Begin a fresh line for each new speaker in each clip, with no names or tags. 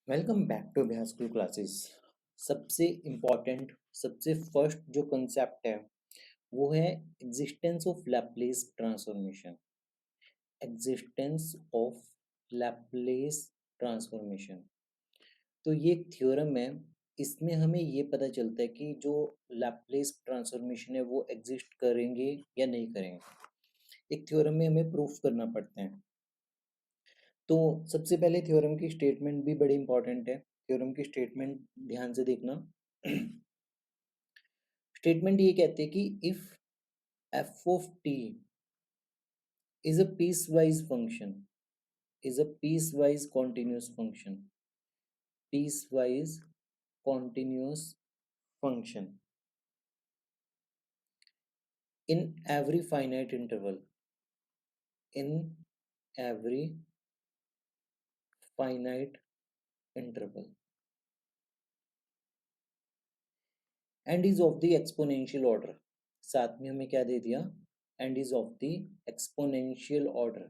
Welcome back to अभ्यास school classes. सबसे important सबसे फर्स्ट जो कंसेप्ट है वो है existence of Laplace transformation. Existence of Laplace transformation, तो ये एक थ्योरम है। इसमें हमें ये पता चलता है कि जो लैप्लेस ट्रांसफॉर्मेशन है वो एग्जिस्ट करेंगे या नहीं करेंगे। एक थ्योरम में हमें प्रूफ करना पड़ता है। तो सबसे पहले थ्योरम की स्टेटमेंट भी बड़ी इंपॉर्टेंट है। थ्योरम की स्टेटमेंट ध्यान से देखना। स्टेटमेंट ये कहते हैं कि if f of t is a piece wise function, is a piece wise continuous function, piece wise continuous function in every finite interval, in every finite interval and is of the exponential order। साथ में हमें क्या दे दिया, and is of the exponential order।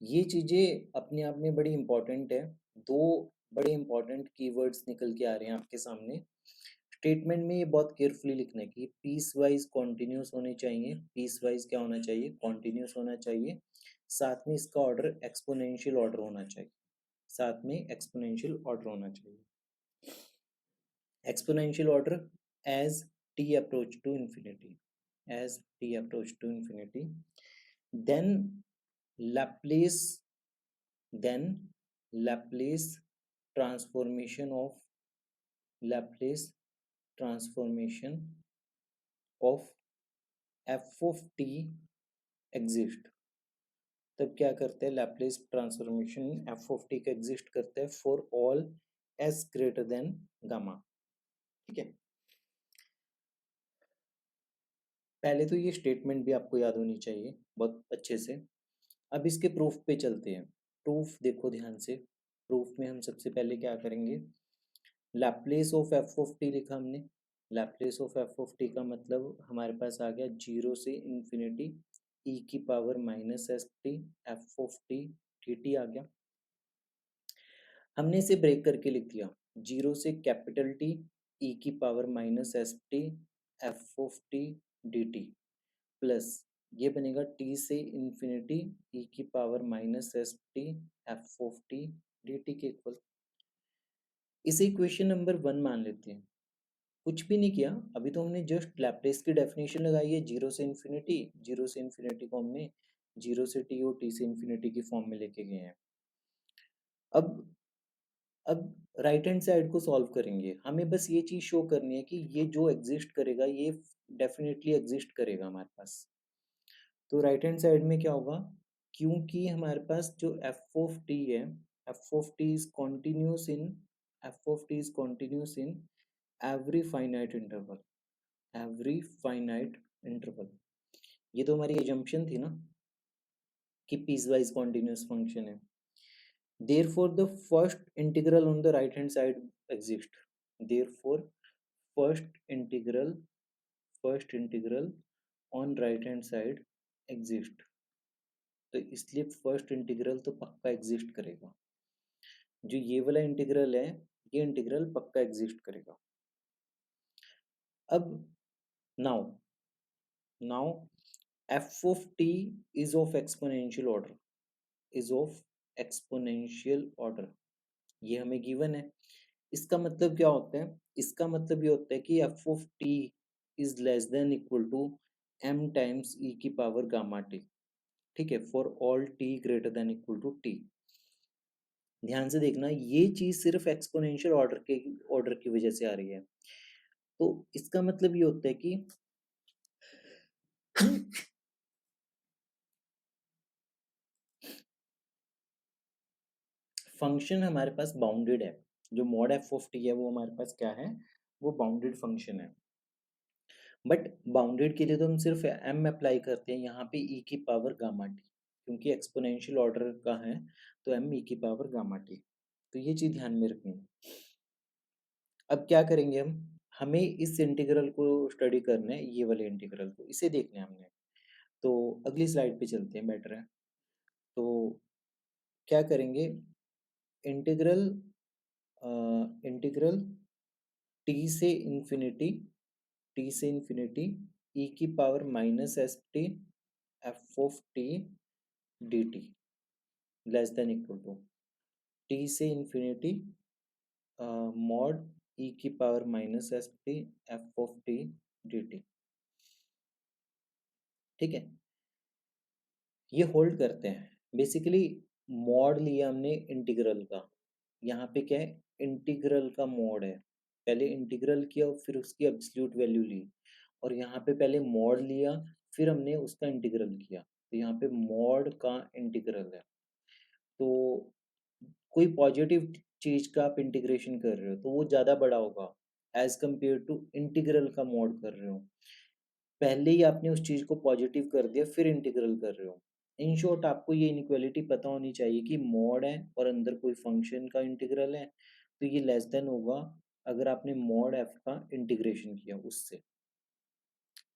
ये चीजें अपने आप में बड़ी इंपॉर्टेंट है। दो बड़े इंपॉर्टेंट कीवर्ड्स निकल के आ रहे हैं आपके सामने। स्टेटमेंट में ये बहुत केयरफुली लिखना है कि पीस वाइज कॉन्टिन्यूस होने चाहिए। पीस वाइज क्या होना चाहिए, कॉन्टिन्यूस होना चाहिए। साथ में इसका ऑर्डर एक्सपोनेंशियल ऑर्डर होना चाहिए। साथ में एक्सपोनेंशियल ऑर्डर होना चाहिए। Exponential order as t approach to infinity, as t approach to infinity. Then Laplace, then Laplace transformation of Laplace transformation of f of t exist। तब क्या करते हैं, Laplace transformation f of t का exist करता है for all s greater than gamma. ठीक है, पहले तो ये स्टेटमेंट भी आपको याद होनी चाहिए बहुत अच्छे से। अब इसके प्रूफ पे चलते हैं। प्रूफ देखो ध्यान से। प्रूफ में हम सबसे पहले क्या करेंगे, Laplace of F of T लिखा हमने। Laplace of F of T का मतलब हमारे पास आ गया जीरो से इंफिनिटी ई की power minus s t f of t d t आ गया। हमने इसे ब्रेक करके लिख दिया, जीरो से कैपिटल टी ई की power minus s t f of t d T plus ये बनेगा टी से इंफिनिटी ई की power minus s t f of t d t के इक्वल। इसे इक्वेशन नंबर 1 मान लेते हैं। कुछ भी नहीं किया, अभी तो हमने जस्ट लैप्लेस की डेफिनेशन लगाई है। जीरो से इन्फिनिटी, जीरो से इन्फिनिटी को हमने जीरो से टी और टी से इन्फिनिटी की फॉर्म में लेके गए हैं। अब अब राइट हैंड साइड को सॉल्व करेंगे। हमें बस ये चीज शो करनी है कि ये जो एग्जिस्ट करेगा ये डेफिनेटली एग्जिस्ट करेगा हमारे पास। तो राइट हैंड साइड में क्या होगा, क्योंकि हमारे पास जो एफ ऑफ टी है, F of t is continuous in, F of t is continuous in every finite interval, every finite interval. ये तो हमारी एजम्पशन थी ना कि पीस वाइज कॉन्टिन्यूस फंक्शन है। Therefore the first integral on the right hand side exist. Therefore first integral, first integral on right hand side exist. तो इसलिए first integral तो पक्का एग्जिस्ट करेगा। जो ये वाला इंटीग्रल है, ये इंटीग्रल पक्का एग्जिस्ट करेगा। अब now, now f of t is of exponential order, is of exponential order। ये हमें गिवन है। इसका मतलब क्या होता है, इसका मतलब ये होता है कि f of t is less than equal to m times e की पावर गामा t। ठीक है, for all t greater than equal to t। ध्यान से देखना, ये चीज सिर्फ एक्सपोनेंशियल ऑर्डर की वजह से आ रही है। तो इसका मतलब ये होता है कि फंक्शन हमारे पास बाउंडेड है। जो मॉड एफ ऑफ टी है वो हमारे पास क्या है, वो बाउंडेड फंक्शन है। बट बाउंडेड के लिए तो हम सिर्फ एम अप्लाई करते हैं यहाँ पे ई की पावर गामा टी, क्योंकि एक्सपोनेंशियल ऑर्डर का है तो एम ई की पावर गामा टी। तो ये चीज ध्यान में रखनी है। अब क्या करेंगे हम, हमें इस इंटीग्रल को स्टडी करना है, ये वाले इंटीग्रल को, इसे देखना है हमने। तो अगली स्लाइड पे चलते हैं, बेटर है। तो क्या करेंगे, इंटीग्रल इंटीग्रल टी से इन्फिनिटी ई की power minus s t f of t d t less than equal to t से इन्फिनिटी मॉड ई की power minus s t f of t d t. ठीक है, ये hold करते हैं। Basically mod लिया हमने इंटीग्रल का, यहाँ पे क्या है, इंटीग्रल का मॉड है। पहले इंटीग्रल किया और फिर उसकी एब्सोल्यूट वैल्यू ली, और यहाँ पे पहले मॉड लिया फिर हमने उसका इंटीग्रल किया, तो यहाँ पे मॉड का इंटीग्रल है। तो कोई पॉजिटिव चीज का आप इंटीग्रेशन कर रहे हो तो वो ज्यादा बड़ा होगा एज कंपेयर टू इंटीग्रल का मॉड कर रहे हो। पहले ही आपने उस चीज को पॉजिटिव कर दिया फिर इंटीग्रल कर रहे हो। इन शॉर्ट आपको ये इनइक्वालिटी पता होनी चाहिए कि मॉड है और अंदर कोई फंक्शन का इंटीग्रल है, तो ये लेस देन होगा अगर आपने मॉड एफ का इंटीग्रेशन किया उससे।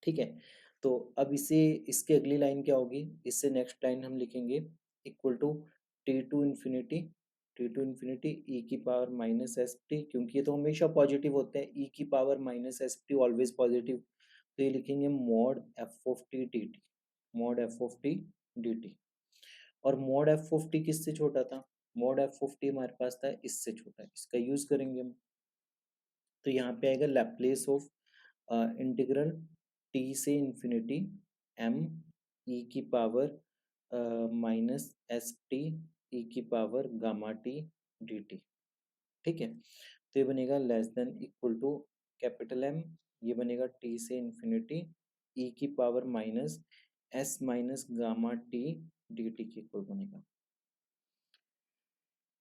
ठीक है, तो अब इसे, इसके अगली लाइन क्या होगी, इससे नेक्स्ट लाइन हम लिखेंगे equal to t to infinity e की पावर माइनस एस टी, क्योंकि ये तो हमेशा पॉजिटिव होते हैं, ई की power minus s T always positive, तो ये लिखेंगे mod F of t d T, mod F of t d T. और मॉड एफ ऑफ टी किससे छोटा था, मॉड एफ ऑफ टी हमारे पास था इससे छोटा, इसका यूज करेंगे हम। तो यहाँ पे आएगा लैप्लेस ऑफ इंटीग्रल टी से इंफिनिटी एम ई की power minus s t e की power gamma t d t. ठीक है, तो ये बनेगा less than equal to capital M, ये बनेगा टी से इंफिनिटी ई की power minus s minus gamma t d t के इक्वल बनेगा।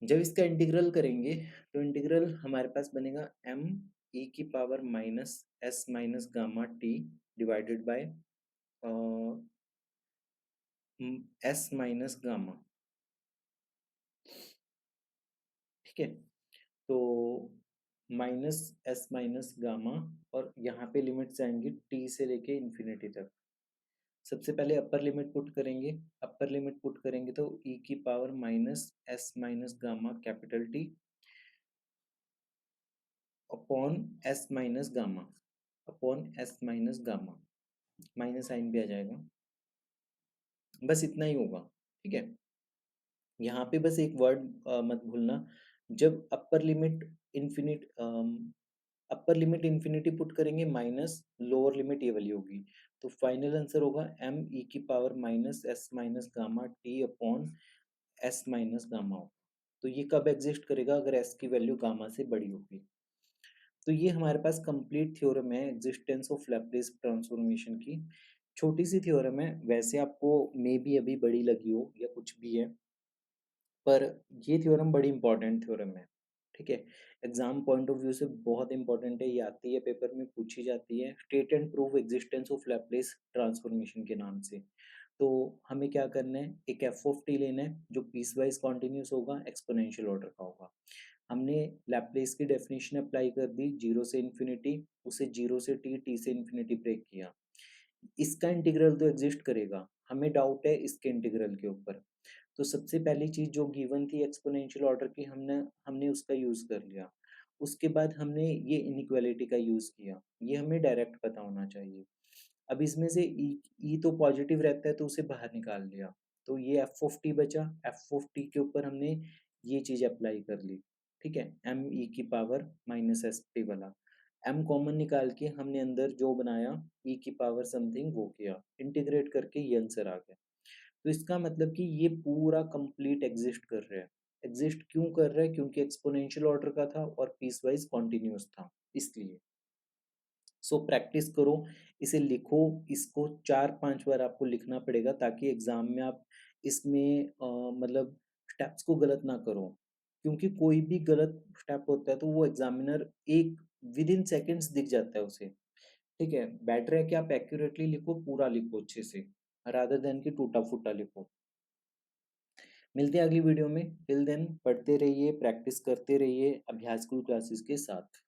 जब इसका इंटीग्रल करेंगे तो इंटीग्रल हमारे पास बनेगा m e की power minus s minus gamma T divided by S minus gamma. ठीक है, तो माइनस एस माइनस गामा, और यहाँ पे लिमिट्स आएंगी t से लेके इन्फिनिटी तक। सबसे पहले अपर लिमिट पुट करेंगे, अपर लिमिट पुट करेंगे तो e की power minus s minus gamma capital t upon s minus gamma, upon s minus gamma, minus sign भी आ जाएगा, बस इतना ही होगा। ठीक है, यहाँ पे बस एक वर्ड मत भूलना, जब अपर लिमिट इंफिनिटी पुट करेंगे माइनस लोअर लिमिट ये वाली होगी, तो फाइनल आंसर होगा एम ई की power minus s minus gamma T upon s minus gamma होगा। तो ये कब एग्जिस्ट करेगा, अगर एस की वैल्यू गामा से बड़ी होगी। तो ये हमारे पास कंप्लीट थ्योरम है एग्जिस्टेंस ऑफ लैप्लेस ट्रांसफॉर्मेशन की। छोटी सी थ्योरम है, वैसे आपको मे बी अभी बड़ी लगी हो या कुछ भी है, पर ये थ्योरम बड़ी इंपॉर्टेंट थ्योरम है। ठीक है, एग्जाम पॉइंट ऑफ व्यू से बहुत इंपॉर्टेंट है, ये आती है पेपर में, पूछी जाती है, state and prove existence of Laplace transformation के नाम से। तो हमें क्या करना है, एक एफ ऑफ टी लेना है जो पीस वाइज कॉन्टिन्यूस होगा, एक्सपोनेंशियल ऑर्डर का होगा। हमने लैप्लेस की डेफिनेशन अप्लाई कर दी, जीरो से इन्फिनिटी, उसे जीरो से टी, टी से इन्फिनिटी ब्रेक किया, इसका इंटीग्रल तो एग्जिस्ट करेगा, हमें डाउट है इसके इंटीग्रल के ऊपर। तो सबसे पहली चीज जो गिवन थी एक्सपोनेंशियल ऑर्डर की, हमने हमने उसका यूज कर लिया। उसके बाद हमने ये इनइक्वालिटी का यूज किया, ये हमें डायरेक्ट पता होना चाहिए। अब इसमें से ई तो पॉजिटिव रहता है तो उसे बाहर निकाल लिया, तो ये एफ ऑफ टी बचा, एफ ऑफ टी के ऊपर हमने ये चीज अप्लाई कर ली। ठीक है, एम ई की पावर माइनस एस टी वाला, एम कॉमन निकाल के हमने अंदर जो बनाया ई की पावर समथिंग वो किया, इंटीग्रेट करके ये आंसर आ गया। तो इसका मतलब कि ये पूरा कंप्लीट एग्जिस्ट कर रहा है। एग्जिस्ट क्यों कर रहा है, क्योंकि एक्सपोनेंशियल ऑर्डर का था और पीस वाइज कॉन्टिन्यूस था, इसलिए। सो प्रैक्टिस करो, इसे लिखो, इसको 4-5 बार आपको लिखना पड़ेगा ताकि एग्जाम में आप इसमें मतलब स्टेप्स को गलत ना करो, क्योंकि कोई भी गलत स्टेप होता है तो वो एग्जामिनर एक विद इन सेकेंड्स दिख जाता है उसे। ठीक है, बेटर है कि आप एक्यूरेटली लिखो, पूरा लिखो अच्छे से, रादर देन कि टूटा फूटा लिखो। मिलते हैं अगली वीडियो में, टिल देन पढ़ते रहिए, प्रैक्टिस करते रहिए अभ्यास स्कूल क्लासेस के साथ।